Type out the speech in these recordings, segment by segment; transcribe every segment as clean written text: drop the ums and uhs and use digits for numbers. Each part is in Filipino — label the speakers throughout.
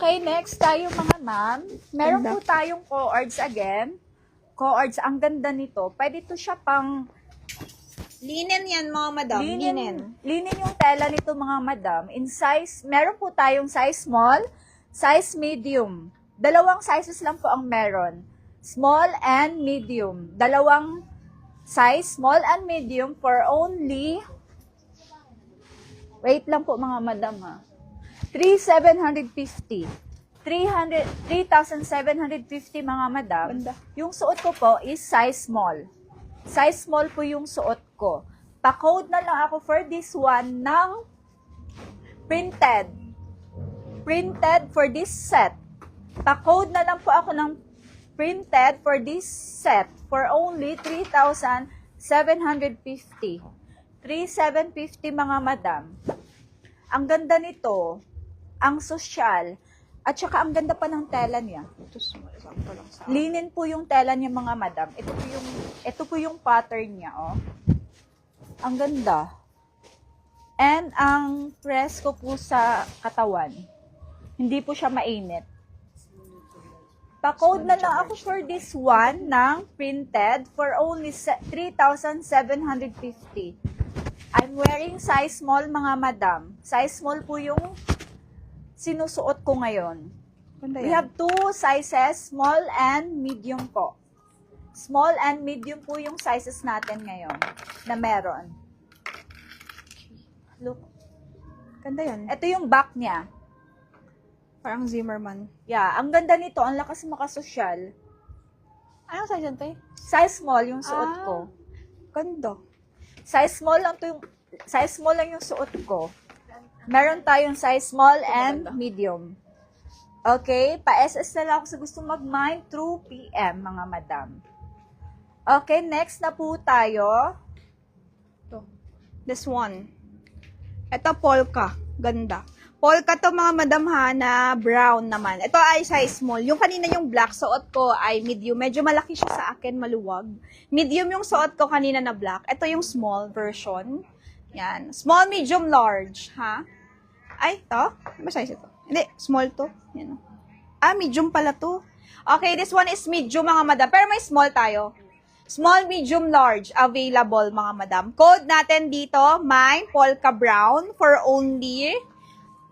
Speaker 1: Okay, next tayo mga ma'am. Meron po tayong cords again. Cords, ang ganda nito. Pwede to siya pang
Speaker 2: Linen yan, mga madam. Linen.
Speaker 1: linen yung tela nito mga madam. In size, meron po tayong size small, size medium. Dalawang sizes lang po ang meron. Small and medium. Dalawang size, small and medium for only, wait lang po mga madam ha. 3,750. 3,750 mga madam.
Speaker 2: Ganda.
Speaker 1: Yung suot ko po is size small. Size small po yung suot ko. Pa-code na lang ako for this one ng printed. Printed for this set. Pa-code na lang po ako ng printed for this set for only 3,750. 3,750 mga madam. Ang ganda nito, ang sosyal, at saka ang ganda pa ng tela niya. Linen po yung tela niya mga madam. Ito po yung pattern niya, oh. Ang ganda. And ang press ko po sa katawan. Hindi po siya mainit. Pa-code na lang ako for this one ng printed for only 3,750. I'm wearing size small mga madam. Size small po yung sinusuot ko ngayon. We have two sizes, small and medium po. Small and medium po yung sizes natin ngayon na meron. Look.
Speaker 2: Ganda yan.
Speaker 1: Ito yung back niya.
Speaker 2: Parang Zimmerman.
Speaker 1: Yeah, ang ganda nito. Ang lakas makasosyal.
Speaker 2: Anong size yan, te?
Speaker 1: Size small yung suot ko.
Speaker 2: Ganda.
Speaker 1: Size small lang yung suot ko. Meron tayong size small and medium. Okay, pa-SS na lang ako sa gusto mag-mine through PM, mga madam. Okay, next na po tayo.
Speaker 2: Ito. This one. Ito, polka. Ganda. Polka to mga madam ha, na brown naman. Ito ay size small. Yung kanina yung black, suot ko ay medium. Medyo malaki siya sa akin, maluwag. Medium yung suot ko kanina na black. Ito yung small version. Yan. Small, medium, large. Ha? Ay, to? Ano size ito? Hindi, small to. Yan. Medium pala to. Okay, this one is medium mga madam. Pero may small tayo. Small, medium, large. Available mga madam. Code natin dito, mine polka brown for only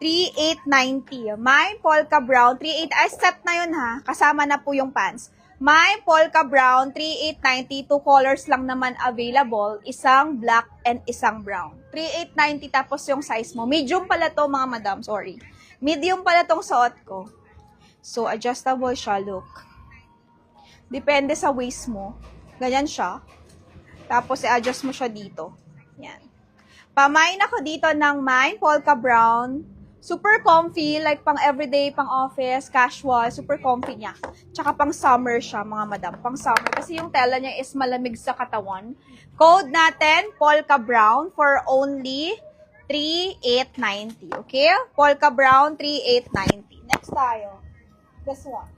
Speaker 2: 3,890. Mine polka brown, 3,890. Ay, set na yun ha. Kasama na po yung pants. Mine polka brown, 3,890. Two colors lang naman available. Isang black and isang brown. 3,890 tapos yung size mo. Medium pala to mga madam, sorry. Medium pala tong suot ko. So, adjustable siya, look. Depende sa waist mo. Ganyan siya. Tapos, i-adjust mo siya dito. Yan. Pamain ako dito ng mine polka brown. Super comfy, like pang everyday, pang office, casual, super comfy niya. Tsaka pang summer siya, mga madam. Pang summer. Kasi yung tela niya is malamig sa katawan. Code natin, polka brown for only 3,890. Okay? Polka brown, 3,890. Next tayo. This one.